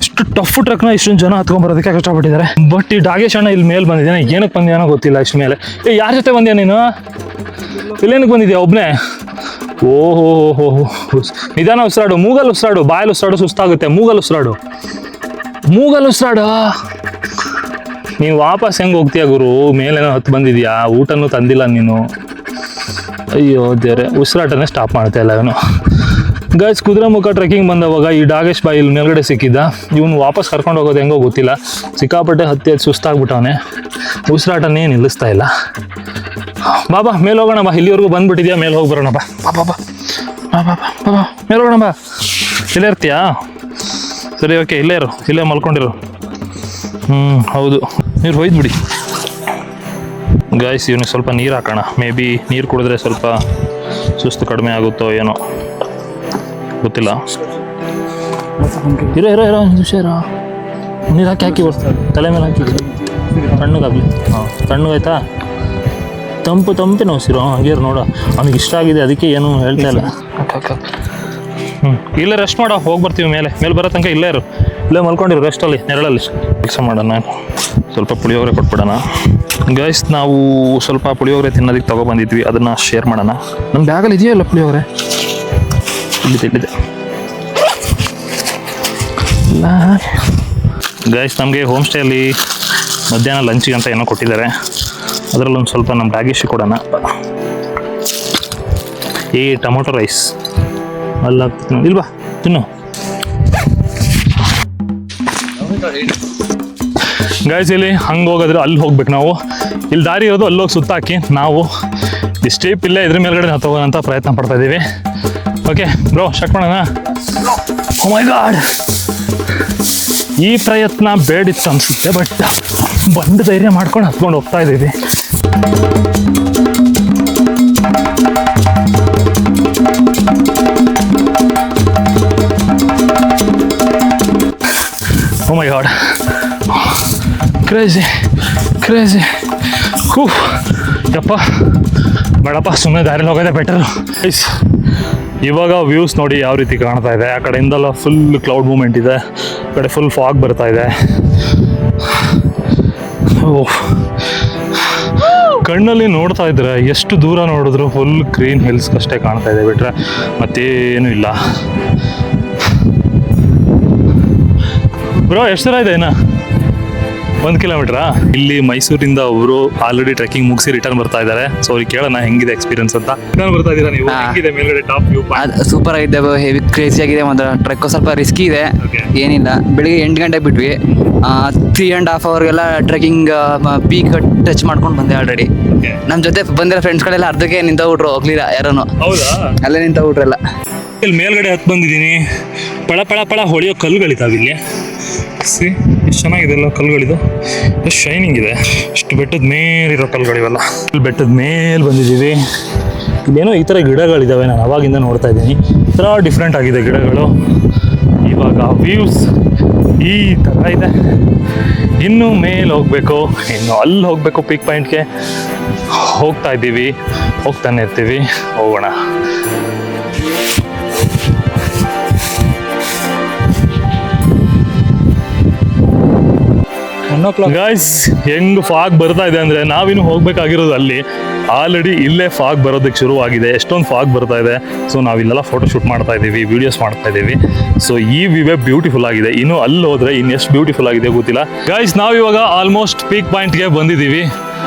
ಇಷ್ಟು ಟಫ್ ಟ್ರೆಕ್ನ ಇಷ್ಟೊಂದು ಜನ ಹತ್ಕೊಂಡ್ಬರೋದಕ್ಕೆ ಕಷ್ಟಪಟ್ಟಿದ್ದಾರೆ. ಬಟ್ ಈ ಡಾಗೇಶ್ ಅಣ್ಣ ಇಲ್ಲಿ ಮೇಲೆ ಬಂದಿದ್ದಾನೆ, ಏನಕ್ಕೆ ಬಂದಿದ್ದಾನೋ ಗೊತ್ತಿಲ್ಲ. ಇಷ್ಟು ಮೇಲೆ ಯಾರ ಜೊತೆ ಬಂದ್ಯಾ ನೀನು? ಇಲ್ಲೇನಕ್ಕೆ ಬಂದಿದ್ಯಾ? ಒಬ್ಬನೇ? ಓಹೋ, ನಿಧಾನ ಉಸಿರಾಡು, ಮೂಗಲ್ಲಿ ಉಸಿರಾಡು, ಬಾಯಲ್ಲಿ ಉಸಿರಾಡು ಸುಸ್ತಾಗುತ್ತೆ. ಮೂಗಲ್ಲಿ ಉಸಿರಾಡು. ನೀನು ವಾಪಸ್ ಹೆಂಗೆ ಹೋಗ್ತೀಯ ಗುರು? ಮೇಲೇನೋ ಹತ್ತು ಬಂದಿದ್ಯಾ, ಊಟನೂ ತಂದಿಲ್ಲ ನೀನು. ಅಯ್ಯೋ ದೇವ್ರೆ, ಉಸಿರಾಟನೇ ಸ್ಟಾಪ್ ಮಾಡ್ತಾ ಇಲ್ಲ ಇವನು. ಗೈಸ್, ಕುದುರೆಮುಖ ಟ್ರೆಕ್ಕಿಂಗ್ ಬಂದವಾಗ ಈ ಡಾಗೇಶ್ ಬಾಯಿ ಇಲ್ಲಿ ಮೇಲ್ಗಡೆ ಸಿಕ್ಕಿದ್ದ. ಇವನು ವಾಪಸ್ ಕರ್ಕೊಂಡು ಹೋಗೋದು ಹೆಂಗೋ ಗೊತ್ತಿಲ್ಲ. ಸಿಕ್ಕಾಪಟ್ಟೆ ಹತ್ತಿ ಸುಸ್ತಾಗ್ಬಿಟ್ಟವನೆ, ಉಸಿರಾಟನೇ ನಿಲ್ಲಿಸ್ತಾ ಇಲ್ಲ. ಬಾಬಾ ಮೇಲೆ ಹೋಗೋಣ ಬಾ, ಇಲ್ಲಿವರೆಗೂ ಬಂದ್ಬಿಟ್ಟಿದ್ಯಾ, ಮೇಲೆ ಹೋಗಿ ಬರೋಣ ಬಾ. ಬಾ ಮೇಲೆ ಹೋಗೋಣ ಬಾ. ಇಲ್ಲೇ ಇರ್ತೀಯಾ? ಸರಿ, ಓಕೆ, ಇಲ್ಲೇ ಇರು, ಇಲ್ಲೇ ಮಲ್ಕೊಂಡಿರು. ಹೌದು, ನೀರು ಹೋಯ್ದುಬಿಡಿ. ಗಾಯ್ಸ್, ಇವನಿಗೆ ಸ್ವಲ್ಪ ನೀರು ಹಾಕೋಣ. ಮೇ ಬಿ ನೀರು ಕುಡಿದ್ರೆ ಸ್ವಲ್ಪ ಸುಸ್ತು ಕಡಿಮೆ ಆಗುತ್ತೋ ಏನೋ ಗೊತ್ತಿಲ್ಲ. ಇರೋ ನೀರು ಹಾಕಿ ತಲೆ ಮೇಲೆ ಹಾಕಿ ತಣ್ಣಗಾಗಲಿ. ಹಾಂ, ತಣ್ಣಗಾಯ್ತಾ? ತಂಪಿನ ಉಸಿರು ಹಾಗೆ ನೋಡ. ಅವ್ನಿಗೆ ಇಷ್ಟ ಆಗಿದೆ, ಅದಕ್ಕೆ ಏನು ಹೇಳ್ತಾ ಇಲ್ಲ. ಇಲ್ಲೇ ರೆಸ್ಟ್ ಮಾಡೋ, ಹೋಗಿ ಬರ್ತೀವಿ ಮೇಲೆ ಬರೋ ತನಕ. ಇಲ್ಲೇ ಇರು, ಇಲ್ಲೇ ಮಲ್ಕೊಂಡಿರು ರೆಸ್ಟಲ್ಲಿ, ನೆರಳಲ್ಲಿ. ಕೆಲಸ ಮಾಡೋಣ, ಸ್ವಲ್ಪ ಪುಳಿಯೋಗರೆ ಕೊಟ್ಬಿಡೋಣ. ಗೈಸ್, ನಾವು ಸ್ವಲ್ಪ ಪುಳಿಯೋಗರೆ ತಿನ್ನೋದಕ್ಕೆ ತೊಗೊಬಂದಿದ್ವಿ, ಅದನ್ನು ಶೇರ್ ಮಾಡೋಣ. ನಮ್ಮ ಬ್ಯಾಗಲ್ಲಿ ಇದೆಯಲ್ಲ ಪುಳಿಯೋಗರೆ, ಇಲ್ಲಿದೆ. ಗೈಸ್, ನಮಗೆ ಹೋಮ್ ಸ್ಟೇಯಲ್ಲಿ ಮಧ್ಯಾಹ್ನ ಲಂಚಿಗೆ ಅಂತ ಏನೋ ಕೊಟ್ಟಿದ್ದಾರೆ, ಅದರಲ್ಲಿ ಒಂದು ಸ್ವಲ್ಪ ನಮ್ಮ ಬ್ಯಾಗಿಶ್ ಕೊಡೋಣ. ಟೊಮೊಟೊ ರೈಸ್ ಅಲ್ಲ ಇಲ್ವಾ, ತಿನ್ನು. ಗೈಸ್, ಇಲ್ಲಿ ಹಂಗೆ ಹೋಗೋದ್ರೆ ಅಲ್ಲಿ ಹೋಗ್ಬೇಕು ನಾವು. ಇಲ್ಲಿ ದಾರಿ ಇರೋದು ಅಲ್ಲಿ ಹೋಗಿ ಸುತ್ತಾಕಿ ನಾವು ಈ ಸ್ಟೇಪ್ ಇಲ್ಲೇ ಇದ್ರ ಮೇಲ್ಗಡೆ ನಾವು ತಗೋಣಂತ ಪ್ರಯತ್ನ ಪಡ್ತಾ ಇದ್ದೀವಿ. ಓಕೆ ಬ್ರೋ, ಸ್ಟಾರ್ಟ್ ಮಾಡೋಣ. ಓ ಮೈ ಗಾಡ್, ಈ ಪ್ರಯತ್ನ ಬೇಡಿತ್ತು ಅನಿಸುತ್ತೆ, ಬಟ್ ಬಂದು ಧೈರ್ಯ ಮಾಡ್ಕೊಂಡು ಹತ್ಕೊಂಡು ಹೋಗ್ತಾ ಇದ್ದೀವಿ. ಓ ಮೈ ಗಾಡ್, ಕ್ರೇಜಿ. ಹೂ ಯಪ್ಪ, ಬೇಡಪ್ಪ, ಸುಮ್ಮನೆ ದಾರಿಲಿ ಹೋಗೋದೇ ಬೆಟರು. ಇವಾಗ ವ್ಯೂಸ್ ನೋಡಿ ಯಾವ ರೀತಿ ಕಾಣ್ತಾ ಇದೆ. ಆ ಕಡೆಯಿಂದೆಲ್ಲ ಫುಲ್ ಕ್ಲೌಡ್ ಮೂಮೆಂಟ್ ಇದೆ, ಆ ಕಡೆ ಫುಲ್ ಫಾಗ್ ಬರ್ತಾ ಇದೆ. ಓಹ್, ಕಣ್ಣಲ್ಲಿ ನೋಡ್ತಾ ಇದ್ರೆ ಎಷ್ಟು ದೂರ ನೋಡಿದ್ರು ಫುಲ್ ಗ್ರೀನ್ ಹಿಲ್ಸ್ ಅಷ್ಟೇ ಕಾಣ್ತಾ ಇದೆ, ಬಿಟ್ರೆ ಮತ್ತೇನು ಇಲ್ಲ. ಬ್ರೋ, ಎಷ್ಟು ದೂರ ಇದೆ ಇನ್ನ? 1 ಕಿಲೋಮೀಟ್ರಾ? ಇಲ್ಲಿ ಮೈಸೂರಿಂದ ಒಬ್ರು ಆಲ್ರೆಡಿ ಟ್ರೆಕ್ಕಿಂಗ್ ಮುಗಿಸಿ ರಿಟರ್ನ್ ಬರ್ತಾ ಇದ್ದಾರೆ. ಸೊ ಅವ್ರಿಗೆ ಕೇಳೋಣ ಹೆಂಗಿದೆ ಎಕ್ಸ್ಪೀರಿಯನ್ಸ್ ಅಂತ. ರಿಟರ್ನ್ ಬರ್ತಾ ಇದ್ದೀರಾ ನೀವು? ಹೆಂಗಿದೆ ಮೇಲ್ಗಡೆ ಟಾಪ್ ವ್ಯೂ? ಸೂಪರ್ ಆಗಿದೆ, ಹೆವಿ ಕ್ರೇಜಿ ಆಗಿದೆ. ಮಾತ್ರ ಟ್ರೆಕ್ ಸ್ವಲ್ಪ ರಿಸ್ಕಿ ಇದೆ, ಏನಿಲ್ಲ. ಬೆಳಿಗ್ಗೆ 8 ಗಂಟೆಗೆ ಬಿಟ್ವಿ, 3.5 ಅವರ್ಗೆಲ್ಲ ಟ್ರೆಕ್ಕಿಂಗ್ ಪೀಕ್ ಟಚ್ ಮಾಡ್ಕೊಂಡು ಬಂದೆ ಆಲ್ರೆಡಿ. ನಮ್ಮ ಜೊತೆ ಬಂದಿರೋ ಫ್ರೆಂಡ್ಸ್ಗಳೆಲ್ಲ ಅರ್ಧಕ್ಕೆ ನಿಂತೋಗ್ಬಿಟ್ರು, ಹೋಗ್ಲಿಲ್ಲ ಯಾರನ್ನು. ಹೌದಾ? ಅಲ್ಲೇ ನಿಂತೋಗ್ಬಿಟ್ರಲ್ಲ. ಇಲ್ಲಿ ಮೇಲ್ಗಡೆ ಹತ್ತು ಬಂದಿದ್ದೀನಿ. ಪಳ ಹೊಳೆಯೋ ಕಲ್ಲುಗಳಿದ್ದಾವೆ ಇಲ್ಲಿ. ಸಿ, ಎಷ್ಟು ಚೆನ್ನಾಗಿದೆ ಎಲ್ಲ ಕಲ್ಲುಗಳಿದು, ಎಷ್ಟು ಶೈನಿಂಗ್ ಇದೆ. ಇಷ್ಟು ಬೆಟ್ಟದ ಮೇಲಿರೋ ಕಲ್ಲುಗಳಿವೆಲ್ಲ. ಇಲ್ಲಿ ಬೆಟ್ಟದ ಮೇಲೆ ಬಂದಿದ್ದೀವಿ. ಇಲ್ಲೇನೋ ಈ ಥರ ಗಿಡಗಳಿದ್ದಾವೆ, ನಾನು ಅವಾಗಿಂದ ನೋಡ್ತಾ ಇದ್ದೀನಿ. ಈ ಥರ ಡಿಫ್ರೆಂಟ್ ಆಗಿದೆ ಗಿಡಗಳು. ಇವಾಗ ವ್ಯೂಸ್ ಈ ಥರ ಇದೆ. ಇನ್ನೂ ಮೇಲೆ ಹೋಗಬೇಕು, ಇನ್ನು ಅಲ್ಲಿ ಹೋಗಬೇಕು, ಪೀಕ್ ಪಾಯಿಂಟ್ಗೆ ಹೋಗ್ತಾ ಇದ್ದೀವಿ, ಹೋಗ್ತಾನೆ ಇರ್ತೀವಿ. ಹೋಗೋಣ. ಗಾಯ್ಸ್, ಹೆಂಗ್ ಫಾಗ್ ಬರ್ತಾ ಇದೆ ಅಂದ್ರೆ ನಾವಿನ್ನು ಹೋಗ್ಬೇಕಾಗಿರೋದು ಅಲ್ಲಿ. ಆಲ್ರೆಡಿ ಇಲ್ಲೇ ಫಾಗ್ ಬರೋದಕ್ಕೆ ಶುರುವಾಗಿದೆ. ಎಷ್ಟೊಂದು ಫಾಗ್ ಬರ್ತಾ ಇದೆ. ಸೊ ನಾವಿಲ್ಲೆಲ್ಲ ಫೋಟೋ ಶೂಟ್ ಮಾಡ್ತಾ ಇದ್ದೀವಿ, ವಿಡಿಯೋಸ್ ಮಾಡ್ತಾ ಇದ್ದೀವಿ. ಸೊ ಈ ವ್ಯೂವೇ ಬ್ಯೂಟಿಫುಲ್ ಆಗಿದೆ. ಇನ್ನು ಅಲ್ಲಿ ಹೋದ್ರೆ ಇನ್ನೆಷ್ಟು ಬ್ಯೂಟಿಫುಲ್ ಆಗಿದೆ ಗೊತ್ತಿಲ್ಲ. ಗಾಯ್ಸ್, ನಾವಿವಾಗ ಆಲ್ಮೋಸ್ಟ್ ಪೀಕ್ ಪಾಯಿಂಟ್ಗೆ ಬಂದಿದ್ದೀವಿ.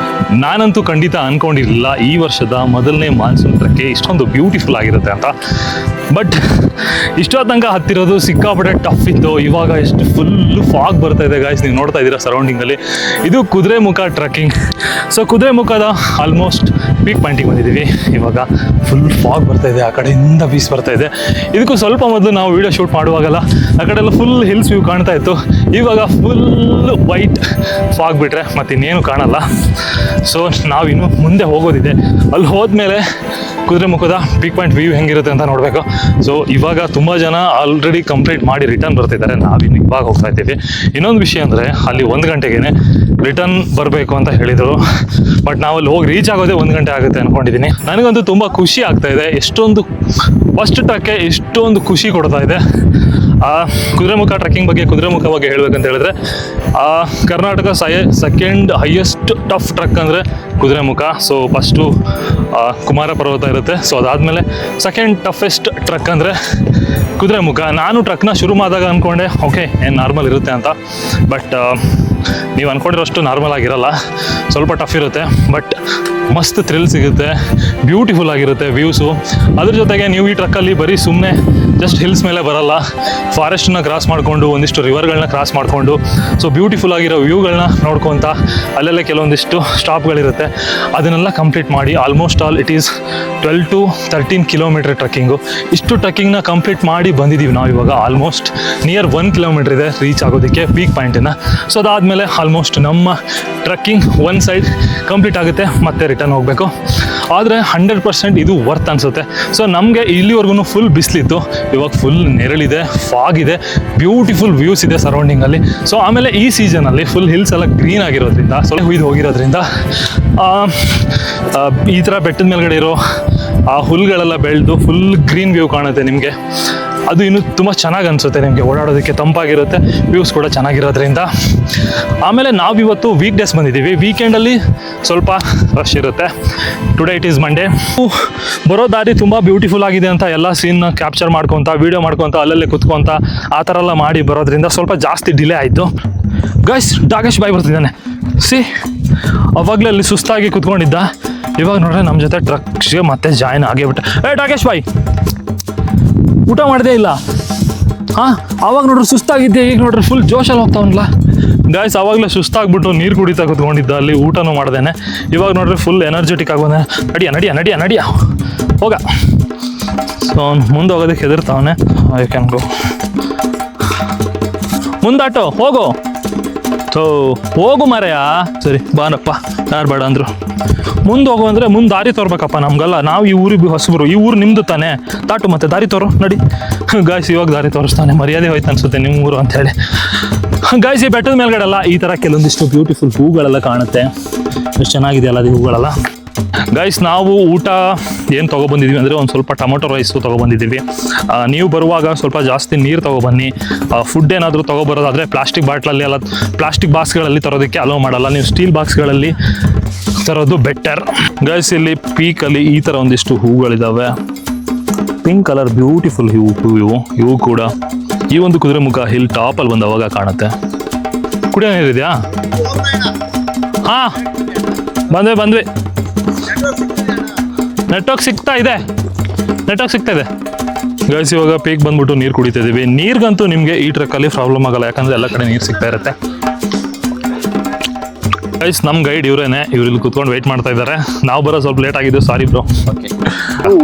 ನಾನಂತೂ ಖಂಡಿತ ಅನ್ಕೊಂಡಿರಲಿಲ್ಲ ಈ ವರ್ಷದ ಮೊದಲನೇ ಮಾನ್ಸೂನ್ ಟ್ರೆಕ್ಕೆ ಇಷ್ಟೊಂದು ಬ್ಯೂಟಿಫುಲ್ ಆಗಿರುತ್ತೆ ಅಂತ. ಬಟ್ ಇಷ್ಟೋ ತನಕ ಹತ್ತಿರೋದು ಸಿಕ್ಕಾಪಟ್ಟೆ ಟಫ್ ಇತ್ತು. ಇವಾಗ ಎಷ್ಟು ಫುಲ್ಲು ಫಾಗ್ ಬರ್ತಾ ಇದೆ ಗಾಯ್ಸ್, ನೀವು ನೋಡ್ತಾ ಇದ್ದೀರಾ ಸರೌಂಡಿಂಗಲ್ಲಿ. ಇದು ಕುದುರೆಮುಖ ಟ್ರೆಕ್ಕಿಂಗ್. ಸೊ ಕುದುರೆಮುಖದ ಆಲ್ಮೋಸ್ಟ್ ಪೀಕ್ ಪಾಯಿಂಟಿಗೆ ಬಂದಿದ್ದೀವಿ. ಇವಾಗ ಫುಲ್ ಫಾಗ್ ಬರ್ತಾ ಇದೆ, ಆ ಕಡೆಯಿಂದ ಬೀಸ್ ಬರ್ತಾ ಇದೆ. ಇದಕ್ಕೂ ಸ್ವಲ್ಪ ಮೊದಲು ನಾವು ವೀಡಿಯೋ ಶೂಟ್ ಮಾಡುವಾಗಲ್ಲ ಆ ಕಡೆ ಎಲ್ಲ ಫುಲ್ ಹಿಲ್ಸ್ ವ್ಯೂ ಕಾಣ್ತಾ ಇತ್ತು. ಇವಾಗ ಫುಲ್ ವೈಟ್ ಫಾಗ್ ಬಿಟ್ರೆ ಮತ್ತೆ ಇನ್ನೇನು ಕಾಣಲ್ಲ. ಸೊ ನಾವಿನ್ನು ಮುಂದೆ ಹೋಗೋದಿದೆ. ಅಲ್ಲಿ ಹೋದ್ಮೇಲೆ ಕುದುರೆಮುಖದ ಪೀಕ್ ಪಾಯಿಂಟ್ ವ್ಯೂ ಹೆಂಗಿರುತ್ತೆ ಅಂತ ನೋಡಬೇಕು. ಸೊ ಇವಾಗ ತುಂಬ ಜನ ಆಲ್ರೆಡಿ ಕಂಪ್ಲೀಟ್ ಮಾಡಿ ರಿಟರ್ನ್ ಬರ್ತಿದ್ದಾರೆ. ನಾವಿನ್ನು ಇವಾಗ ಹೋಗ್ತಾ ಇದ್ದೀವಿ. ಇನ್ನೊಂದು ವಿಷಯ ಅಂದರೆ ಅಲ್ಲಿ 1 ಗಂಟೆಗೆ ರಿಟರ್ನ್ ಬರಬೇಕು ಅಂತ ಹೇಳಿದರು. ಬಟ್ ನಾವು ಅಲ್ಲಿ ಹೋಗಿ ರೀಚ್ ಆಗೋದೇ 1 ಗಂಟೆ ಆಗುತ್ತೆ ಅಂದ್ಕೊಂಡಿದ್ದೀನಿ. ನನಗಂತೂ ತುಂಬ ಖುಷಿ ಆಗ್ತಾ ಇದೆ. ಎಷ್ಟೊಂದು ಫಸ್ಟ್ ಟ್ರಕ್ಕೆ ಎಷ್ಟೊಂದು ಖುಷಿ ಕೊಡ್ತಾ ಇದೆ. ಕುದುರೆಮುಖ ಟ್ರೆಕ್ಕಿಂಗ್ ಬಗ್ಗೆ, ಕುದುರೆಮುಖ ಬಗ್ಗೆ ಹೇಳ್ಬೇಕಂತ ಹೇಳಿದ್ರೆ Karnataka second highest tough truck ಅಂದರೆ ಕುದುರೆಮುಖ. ಸೊ ಫಸ್ಟು ಕುಮಾರ ಪರ್ವತ ಇರುತ್ತೆ. ಸೊ ಅದಾದಮೇಲೆ ಸೆಕೆಂಡ್ ಟಫೆಸ್ಟ್ ಟ್ರಕ್ ಅಂದರೆ ಕುದುರೆಮುಖ. ನಾನು ಟ್ರಕ್ನ ಶುರು ಮಾಡಿದಾಗ ಅಂದ್ಕೊಂಡೆ ಓಕೆ ಏನು ನಾರ್ಮಲ್ ಇರುತ್ತೆ ಅಂತ. ಬಟ್ ನೀವು ಅಂದ್ಕೊಂಡಿರೋಷ್ಟು ನಾರ್ಮಲ್ ಆಗಿರಲ್ಲ, ಸ್ವಲ್ಪ ಟಫ್ ಇರುತ್ತೆ. ಬಟ್ ಮಸ್ತ್ ಥ್ರಿಲ್ ಸಿಗುತ್ತೆ, ಬ್ಯೂಟಿಫುಲ್ ಆಗಿರುತ್ತೆ ವ್ಯೂಸು. ಅದ್ರ ಜೊತೆಗೆ ನೀವು ಈ ಟ್ರಕ್ಕಲ್ಲಿ ಬರೀ ಸುಮ್ಮನೆ ಜಸ್ಟ್ ಹಿಲ್ಸ್ ಮೇಲೆ ಬರಲ್ಲ, ಫಾರೆಸ್ಟನ್ನ ಕ್ರಾಸ್ ಮಾಡಿಕೊಂಡು ಒಂದಿಷ್ಟು ರಿವರ್ಗಳನ್ನ ಕ್ರಾಸ್ ಮಾಡಿಕೊಂಡು ಸೊ ಬ್ಯೂಟಿಫುಲ್ ಆಗಿರೋ ವ್ಯೂಗಳನ್ನ ನೋಡ್ಕೊತ ಅಲ್ಲೆಲ್ಲ ಕೆಲವೊಂದಿಷ್ಟು ಸ್ಟಾಪ್ಗಳಿರುತ್ತೆ. ಅದನ್ನೆಲ್ಲ ಕಂಪ್ಲೀಟ್ ಮಾಡಿ almost all it is 12 to 13 kilometre trekking. ಇಷ್ಟು ಟ್ರಕ್ಕಿಂಗ್ನ ಕಂಪ್ಲೀಟ್ ಮಾಡಿ ಬಂದಿದ್ದೀವಿ ನಾವು ಇವಾಗ. ಆಲ್ಮೋಸ್ಟ್ ನಿಯರ್ 1 ಕಿಲೋಮೀಟರ್ ಇದೆ ರೀಚ್ ಆಗೋದಕ್ಕೆ ಪೀಕ್ ಪಾಯಿಂಟನ್ನು. ಸೊ ಅದಾದಮೇಲೆ ಆಲ್ಮೋಸ್ಟ್ ನಮ್ಮ ಟ್ರಕ್ಕಿಂಗ್ ಒನ್ ಸೈಡ್ ಕಂಪ್ಲೀಟ್ ಆಗುತ್ತೆ, ಮತ್ತೆ ರಿಟರ್ನ್ ಹೋಗಬೇಕು. ಆದರೆ 100% ಇದು ವರ್ತ್ ಅನಿಸುತ್ತೆ. ಸೊ ನಮಗೆ ಇಲ್ಲಿವರೆಗೂ ಫುಲ್ ಬಿಸಿಲಿತ್ತು, ಇವಾಗ ಫುಲ್ ನೆರಳಿದೆ, ಫಾಗ್ ಇದೆ, ಬ್ಯೂಟಿಫುಲ್ ವ್ಯೂಸ್ ಇದೆ ಸರೌಂಡಿಂಗಲ್ಲಿ. ಸೊ ಆಮೇಲೆ ಈ ಸೀಸನಲ್ಲಿ ಫುಲ್ ಹಿಲ್ಸ್ ಎಲ್ಲ ಗ್ರೀನ್ ಆಗಿರೋದ್ರಿಂದ, ಸೊ ಹುಯ್ದು ಹೋಗಿರೋದ್ರಿಂದ ಈ ಥರ ಬೆಟ್ಟದ ಮೇಲ್ಗಡೆ ಇರೋ ಆ ಹುಲ್ಗಳೆಲ್ಲ ಬೆಳೆದು ಫುಲ್ ಗ್ರೀನ್ ವ್ಯೂ ಕಾಣುತ್ತೆ ನಿಮಗೆ. ಅದು ಇನ್ನೂ ತುಂಬ ಚೆನ್ನಾಗಿ ಅನಿಸುತ್ತೆ ನಿಮಗೆ, ಓಡಾಡೋದಕ್ಕೆ ತಂಪಾಗಿರುತ್ತೆ, ವ್ಯೂಸ್ ಕೂಡ ಚೆನ್ನಾಗಿರೋದ್ರಿಂದ. ಆಮೇಲೆ ನಾವಿವತ್ತು ವೀಕ್ ಡೇಸ್ ಬಂದಿದ್ದೀವಿ, ವೀಕೆಂಡಲ್ಲಿ ಸ್ವಲ್ಪ ರಶ್ ಇರುತ್ತೆ. Today it is Monday. ಬರೋ ದಾರಿ ತುಂಬ ಬ್ಯೂಟಿಫುಲ್ ಆಗಿದೆ ಅಂತ ಎಲ್ಲ ಸೀನ್ನ ಕ್ಯಾಪ್ಚರ್ ಮಾಡ್ಕೊತ, ವೀಡಿಯೋ ಮಾಡ್ಕೊತ, ಅಲ್ಲಲ್ಲೇ ಕುತ್ಕೊತ ಆ ಥರ ಎಲ್ಲ ಮಾಡಿ ಬರೋದ್ರಿಂದ ಸ್ವಲ್ಪ ಜಾಸ್ತಿ ಡಿಲೇ ಆಯಿತು. ಗೈಸ್, ಡಾಗೇಶ್ ಬಾಯ್ ಬರ್ತಿದ್ದಾನೆ. ಅವಾಗಲೇ ಅಲ್ಲಿ ಸುಸ್ತಾಗಿ ಕುತ್ಕೊಂಡಿದ್ದ, ಇವಾಗ ನೋಡ್ರೆ ನಮ್ಮ ಜೊತೆ ಟ್ರಕ್ಸ್ಗೆ ಮತ್ತೆ ಜಾಯ್ನ್ ಆಗೇಬಿಟ್ಟೆ. ಡಾಗೇಶ್ ಬಾಯ್, ಊಟ ಮಾಡದೇ ಇಲ್ಲ? ಹಾಂ, ಅವಾಗ ನೋಡ್ರಿ ಸುಸ್ತಾಗಿದ್ದೆ, ಈಗ ನೋಡ್ರಿ ಫುಲ್ ಜೋಶಲ್ಲಿ ಹೋಗ್ತಾವನಲ್ಲ. ಗಾಯ್ಸ್, ಅವಾಗಲೇ ಸುಸ್ತಾಗ್ಬಿಟ್ಟು ನೀರು ಕುಡಿತಾ ಕುತ್ಕೊಂಡಿದ್ದ, ಅಲ್ಲಿ ಊಟನೂ ಮಾಡ್ದೇನೆ. ಇವಾಗ ನೋಡ್ರಿ ಫುಲ್ ಎನರ್ಜೆಟಿಕ್ ಆಗೋದೆ. ನಡಿಯ ಹೋಗ. ಸೊ ಅವ್ನು ಮುಂದೆ ಹೋಗೋದಕ್ಕೆ ಹೆದರ್ತಾವನೆ. I can go. ಮುಂದಾಟೋ ಹೋಗು. ಸೊ ಹೋಗು ಮರೆಯ. ಸರಿ ಬಾನಪ್ಪ, ಯಾರು ಬೇಡ ಅಂದರು. ಮುಂದೆ ಹೋಗು ಅಂದರೆ ಮುಂದೆ ದಾರಿ ತೋರ್ಬೇಕಪ್ಪ ನಮ್ಗಲ್ಲ, ನಾವು ಈ ಊರಿಗೆ ಹೊಸಬರು, ಈ ಊರು ನಿಮ್ಮದು ತಾನೇ, ತಾಟು ಮತ್ತೆ ದಾರಿ ತೋರು ನಡಿ. ಗಾಯ್ಸ್, ಇವಾಗ ದಾರಿ ತೋರಿಸ್ತಾನೆ, ಮರ್ಯಾದೆ ಹೋಯ್ತು ಅನ್ಸುತ್ತೆ ನಿಮ್ಮ ಊರು ಅಂತೇಳಿ. ಗಾಯ್ಸ್, ಈ ಬೆಟ್ಟದ ಮೇಲ್ಗಡೆಲ್ಲ ಈ ಥರ ಕೆಲವೊಂದಿಷ್ಟು ಬ್ಯೂಟಿಫುಲ್ ಹೂಗಳೆಲ್ಲ ಕಾಣುತ್ತೆ. ಎಷ್ಟು ಚೆನ್ನಾಗಿದೆಯಲ್ಲ ಅದು ಹೂಗಳೆಲ್ಲ. ಗೈಸ್, ನಾವು ಊಟ ಏನು ತೊಗೊಬಂದಿದ್ವಿ ಅಂದರೆ ಒಂದು ಸ್ವಲ್ಪ ಟೊಮೊಟೊ ರೈಸು ತೊಗೊಬಂದಿದ್ದೀವಿ. ನೀವು ಬರುವಾಗ ಸ್ವಲ್ಪ ಜಾಸ್ತಿ ನೀರು ತೊಗೊಬನ್ನಿ. ಫುಡ್ ಏನಾದರೂ ತೊಗೊಬರೋದಾದರೆ ಪ್ಲಾಸ್ಟಿಕ್ ಬಾಟ್ಲಲ್ಲಿ ಎಲ್ಲ, ಪ್ಲಾಸ್ಟಿಕ್ ಬಾಕ್ಸ್ಗಳಲ್ಲಿ ತರೋದಕ್ಕೆ ಅಲೋ ಮಾಡಲ್ಲ, ನೀವು ಸ್ಟೀಲ್ ಬಾಕ್ಸ್ಗಳಲ್ಲಿ ತರೋದು ಬೆಟರ್. ಗೈಸ್, ಇಲ್ಲಿ ಪೀಕಲ್ಲಿ ಈ ಥರ ಒಂದಿಷ್ಟು ಹೂಗಳಿದ್ದಾವೆ. ಪಿಂಕ್ ಕಲರ್ ಬ್ಯೂಟಿಫುಲ್ ಇವು ಕೂಡ ಈ ಒಂದು ಕುದುರೆಮುಖ ಹಿಲ್ ಟಾಪಲ್ಲಿ ಬಂದವಾಗ ಕಾಣುತ್ತೆ. ಕುಡಿಯೋ ನೀರಿದೆಯಾ? ಹಾಂ, ಬಂದ್ವಿ. ನೆಟ್ವರ್ಕ್ ಸಿಗ್ತಾ ಇದೆ. ಗೈಸ್, ಇವಾಗ ಪೀಕ್ ಬಂದ್ಬಿಟ್ಟು ನೀರು ಕುಡಿತಾ ಇದೀವಿ. ನೀರಿಗಂತೂ ನಿಮಗೆ ಈ ಟ್ರಕ್ಕಲ್ಲಿ ಪ್ರಾಬ್ಲಮ್ ಆಗಲ್ಲ, ಯಾಕಂದರೆ ಎಲ್ಲ ಕಡೆ ನೀರು ಸಿಗ್ತಾ ಇರುತ್ತೆ. ಗೈಸ್, ನಮ್ಮ ಗೈಡ್ ಇವರೇನೆ, ಇವ್ರು ಇಲ್ಲಿ ಕುತ್ಕೊಂಡು ವೆಯ್ಟ್ ಮಾಡ್ತಾ ಇದ್ದಾರೆ. ನಾವು ಬರೋ ಸ್ವಲ್ಪ ಲೇಟ್ ಆಗಿದ್ದು, ಸಾರಿ ಬ್ರೋ.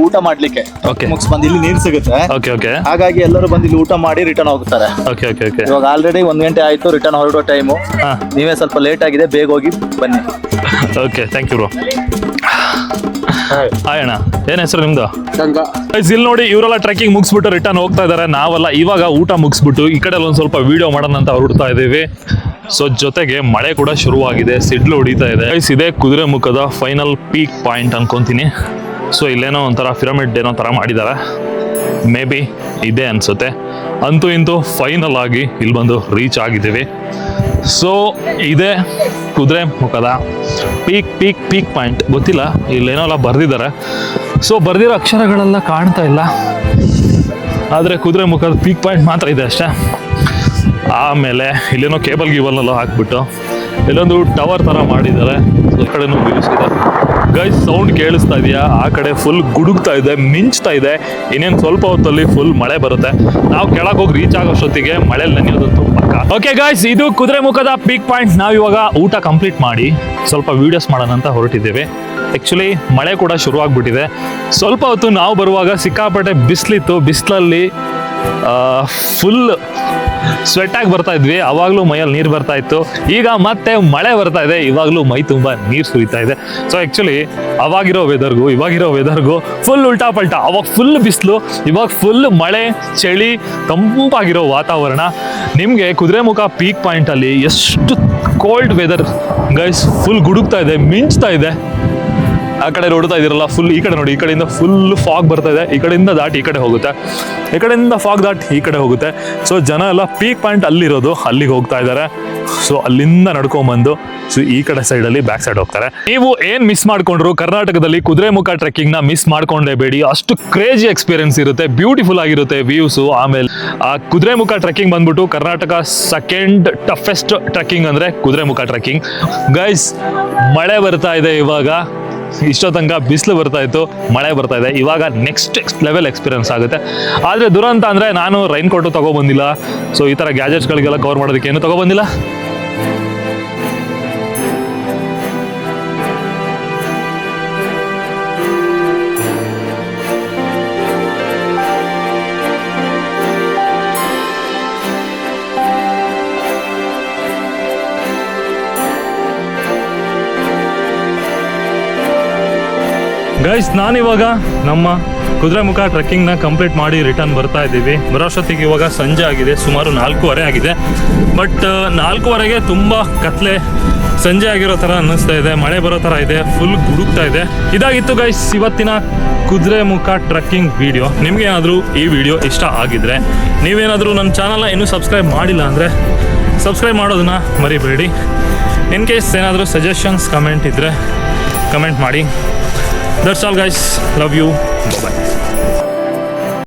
ಊಟ ಮಾಡ್ಲಿಕ್ಕೆ ಓಕೆ, ಮುಗಿಸ್ ಬಂದು ಇಲ್ಲಿ ನೀರು ಸಿಗುತ್ತೆ. ಓಕೆ, ಹಾಗಾಗಿ ಎಲ್ಲರೂ ಬಂದು ಇಲ್ಲಿ ಊಟ ಮಾಡಿ ರಿಟರ್ನ್ ಹೋಗ್ತಾರೆ. ಓಕೆ. ಇವಾಗ ಆಲ್ರೆಡಿ 1 ಗಂಟೆ ಆಯ್ತು ರಿಟರ್ನ್ ಹೊರಡೋ ಟೈಮು. ಹಾಂ, ನೀವೇ ಸ್ವಲ್ಪ ಲೇಟ್ ಆಗಿದೆ, ಬೇಗ ಹೋಗಿ ಬನ್ನಿ. Okay, thank you bro. Hi ಅಣ್ಣ, ಏನು ಹೆಸರು ನಿಮ್ದು? ಗೈಸ್, ಇಲ್ಲಿ ನೋಡಿ, ಇವರೆಲ್ಲ ಟ್ರೆಕ್ಕಿಂಗ್ ಮುಗಿಸ್ಬಿಟ್ಟು ರಿಟರ್ನ್ ಹೋಗ್ತಾ ಇದ್ದಾರೆ. ನಾವೆಲ್ಲ ಇವಾಗ ಊಟ ಮುಗಿಸ್ಬಿಟ್ಟು ಈ ಕಡೆ ಒಂದು ಸ್ವಲ್ಪ ವಿಡಿಯೋ ಮಾಡೋಣ ಅಂತ ಹೊರಡ್ತಾ ಇದ್ದೀವಿ. ಸೊ ಜೊತೆಗೆ ಮಳೆ ಕೂಡ ಶುರುವಾಗಿದೆ, ಸಿಡ್ಲು ಹೊಡಿತಾ ಇದೆ. ಗೈಸ್, ಇದೇ ಕುದುರೆಮುಖದ ಫೈನಲ್ ಪೀಕ್ ಪಾಯಿಂಟ್ ಅನ್ಕೊಂತೀನಿ. ಸೊ ಇಲ್ಲೇನೋ ಒಂಥರ ಪಿರಮಿಡ್ ಏನೋ ಥರ ಮಾಡಿದ್ದಾರೆ, ಮೇ ಬಿ ಇದೆ ಅನ್ಸುತ್ತೆ. ಅಂತೂ ಇಂತೂ ಫೈನಲ್ ಆಗಿ ಇಲ್ಲಿ ಬಂದು ರೀಚ್ ಆಗಿದ್ದೀವಿ. ಸೊ ಇದೇ ಕುದುರೆಮುಖದ ಪೀಕ್ ಪಾಯಿಂಟ್. ಗೊತ್ತಿಲ್ಲ, ಇಲ್ಲೇನೋ ಎಲ್ಲ ಬರೆದಿದ್ದಾರೆ. ಸೊ ಬರೆದಿರೋ ಅಕ್ಷರಗಳೆಲ್ಲ ಕಾಣ್ತಾ ಇಲ್ಲ, ಆದರೆ ಕುದುರೆಮುಖದ ಪೀಕ್ ಪಾಯಿಂಟ್ ಮಾತ್ರ ಇದೆ ಅಷ್ಟೇ. ಆಮೇಲೆ ಇಲ್ಲೇನೋ ಕೇಬಲ್ ಹಾಕ್ಬಿಟ್ಟು ಇಲ್ಲೊಂದು ಟವರ್ ಥರ ಮಾಡಿದ್ದಾರೆ. ಸೊ ಈ ಕಡೆನೂ ವ್ಯೂಸ್ ಇದೆ. ಗೈಸ್, ಸೌಂಡ್ ಕೇಳಿಸ್ತಾ ಇದೆಯಾ? ಆ ಕಡೆ ಫುಲ್ ಗುಡುಗ್ತಾ ಇದೆ, ಮಿಂಚ್ತಾ ಇದೆ. ಇನ್ನೇನು ಸ್ವಲ್ಪ ಹೊತ್ತಲ್ಲಿ ಫುಲ್ ಮಳೆ ಬರುತ್ತೆ. ನಾವು ಕೆಳಗೆ ಹೋಗಿ ರೀಚ್ ಆಗೋಷ್ಟೊತ್ತಿಗೆ ಮಳೆಯಲ್ಲಿ ನೆನೆಯೋದಂತೂ ಪಕ್ಕ. ಓಕೆ ಗೈಸ್, ಇದು ಕುದುರೆಮುಖದ ಪೀಕ್ ಪಾಯಿಂಟ್. ನಾವಿವಾಗ ಊಟ ಕಂಪ್ಲೀಟ್ ಮಾಡಿ ಸ್ವಲ್ಪ ವೀಡಿಯೋಸ್ ಮಾಡೋಣ ಅಂತ ಹೊರಟಿದ್ದೇವೆ. ಆ್ಯಕ್ಚುಲಿ ಮಳೆ ಕೂಡ ಶುರುವಾಗ್ಬಿಟ್ಟಿದೆ. ಸ್ವಲ್ಪ ಹೊತ್ತು ನಾವು ಬರುವಾಗ ಸಿಕ್ಕಾಪಟ್ಟೆ ಬಿಸಿಲಿತ್ತು. ಬಿಸಿಲಲ್ಲಿ ಫುಲ್ ಸ್ವೆಟ್ಟಾಗಿ ಬರ್ತಾ ಇದ್ವಿ. ಅವಾಗಲೂ ಮೈಯಲ್ಲಿ ನೀರು ಬರ್ತಾ ಇತ್ತು. ಈಗ ಮತ್ತೆ ಮಳೆ ಬರ್ತಾ ಇದೆ, ಇವಾಗಲೂ ಮೈ ತುಂಬ ನೀರು ಸುರಿತಾ ಇದೆ. ಸೊ ಆ್ಯಕ್ಚುಲಿ ಅವಾಗಿರೋ ವೆದರ್ಗೂ ಇವಾಗಿರೋ ವೆದರ್ಗೂ ಫುಲ್ ಉಲ್ಟಾ ಪಲ್ಟಾ. ಅವಾಗ ಫುಲ್ ಬಿಸಿಲು, ಇವಾಗ ಫುಲ್ ಮಳೆ, ಚಳಿ, ತಂಪಾಗಿರೋ ವಾತಾವರಣ. ನಿಮಗೆ ಕುದುರೆಮುಖ ಪೀಕ್ ಪಾಯಿಂಟಲ್ಲಿ ಎಷ್ಟು ಕೋಲ್ಡ್ ವೆದರ್ ಗೈಸ್. ಫುಲ್ ಗುಡುಗ್ತಾ ಇದೆ, ಮಿಂಚ್ತಾ ಇದೆ. ಆ ಕಡೆ ನೋಡ್ತಾ ಇದ್ದೀರಲ್ಲ, ಫುಲ್ ಈ ಕಡೆ ನೋಡಿ, ಈ ಕಡೆಯಿಂದ ಫುಲ್ ಫಾಗ್ ಬರ್ತಾ ಇದೆ. ಈ ಕಡೆಯಿಂದ ದಾಟಿ ಈ ಕಡೆ ಹೋಗುತ್ತೆ, ಈ ಕಡೆಯಿಂದ ಫಾಗ್ ದಾಟಿ ಈ ಕಡೆ ಹೋಗುತ್ತೆ. ಸೊ ಜನ ಎಲ್ಲ ಪೀಕ್ ಪಾಯಿಂಟ್ ಅಲ್ಲಿರೋದು ಅಲ್ಲಿಗೆ ಹೋಗ್ತಾ ಇದ್ದಾರೆ. ಸೊ ಅಲ್ಲಿಂದ ನಡ್ಕೊಂಡ್ಬಂದು ಸೊ ಈ ಕಡೆ ಸೈಡಲ್ಲಿ ಬ್ಯಾಕ್ ಸೈಡ್ ಹೋಗ್ತಾರೆ. ನೀವು ಏನು ಮಿಸ್ ಮಾಡ್ಕೊಂಡ್ರು ಕರ್ನಾಟಕದಲ್ಲಿ ಕುದುರೆಮುಖ ಟ್ರೆಕ್ಕಿಂಗ್ನ ಮಿಸ್ ಮಾಡ್ಕೊಂಡೇಬೇಡಿ. ಅಷ್ಟು ಕ್ರೇಜಿ ಎಕ್ಸ್ಪೀರಿಯನ್ಸ್ ಇರುತ್ತೆ, ಬ್ಯೂಟಿಫುಲ್ ಆಗಿರುತ್ತೆ ವ್ಯೂಸು. ಆಮೇಲೆ ಆ ಕುದುರೆಮುಖ ಟ್ರೆಕ್ಕಿಂಗ್ ಬಂದ್ಬಿಟ್ಟು ಕರ್ನಾಟಕ ಸೆಕೆಂಡ್ ಟಫೆಸ್ಟ್ ಟ್ರೆಕ್ಕಿಂಗ್ ಅಂದರೆ ಕುದುರೆಮುಖ ಟ್ರೆಕ್ಕಿಂಗ್. ಗೈಸ್, ಮಳೆ ಬರ್ತಾ ಇದೆ ಇವಾಗ. ಇಷ್ಟೋ ತನಕ ಬಿಸಿಲು ಬರ್ತಾ ಇತ್ತು, ಮಳೆ ಬರ್ತಾ ಇದೆ. ಇವಾಗ ನೆಕ್ಸ್ಟ್ ಲೆವೆಲ್ ಎಕ್ಸ್ಪೀರಿಯನ್ಸ್ ಆಗುತ್ತೆ. ಆದರೆ ದುರಂತ ಅಂದರೆ ನಾನು ರೈನ್ ಕೋಟು ತೊಗೊಬಂದಿಲ್ಲ. ಸೊ ಈ ಥರ ಗ್ಯಾಜೆಟ್ಸ್ಗಳಿಗೆಲ್ಲ ಕವರ್ ಮಾಡೋದಕ್ಕೆ ಏನು ತೊಗೊಬಂದಿಲ್ಲ. ಗೈಸ್, ನಾನಿವಾಗ ನಮ್ಮ ಕುದುರೆಮುಖ ಟ್ರೆಕ್ಕಿಂಗ್ನ ಕಂಪ್ಲೀಟ್ ಮಾಡಿ ರಿಟರ್ನ್ ಬರ್ತಾ ಇದ್ದೀವಿ. ಬರೋಷ್ಟೊತ್ತಿಗೆ ಇವಾಗ ಸಂಜೆ ಆಗಿದೆ, ಸುಮಾರು 4:15 ಆಗಿದೆ. ಬಟ್ 4:15ಗೆ ತುಂಬ ಕತ್ಲೆ ಸಂಜೆ ಆಗಿರೋ ಥರ ಅನ್ನಿಸ್ತಾ ಇದೆ, ಮಳೆ ಬರೋ ಥರ ಇದೆ, ಫುಲ್ ಗುಡುಗ್ತಾ ಇದೆ. ಇದಾಗಿತ್ತು ಗೈಸ್ ಇವತ್ತಿನ ಕುದುರೆಮುಖ ಟ್ರೆಕ್ಕಿಂಗ್ ವಿಡಿಯೋ. ನಿಮಗೇನಾದರೂ ಈ ವಿಡಿಯೋ ಇಷ್ಟ ಆಗಿದ್ರೆ, ನೀವೇನಾದರೂ ನನ್ನ ಚಾನಲ್ನ ಇನ್ನೂ ಸಬ್ಸ್ಕ್ರೈಬ್ ಮಾಡಿಲ್ಲ ಅಂದರೆ ಸಬ್ಸ್ಕ್ರೈಬ್ ಮಾಡೋದನ್ನ ಮರಿಬೇಡಿ. ಇನ್ ಕೇಸ್ ಏನಾದರೂ ಸಜೆಷನ್ಸ್ ಕಮೆಂಟ್ ಇದ್ದರೆ ಕಮೆಂಟ್ ಮಾಡಿ. That's all guys, love you, bye.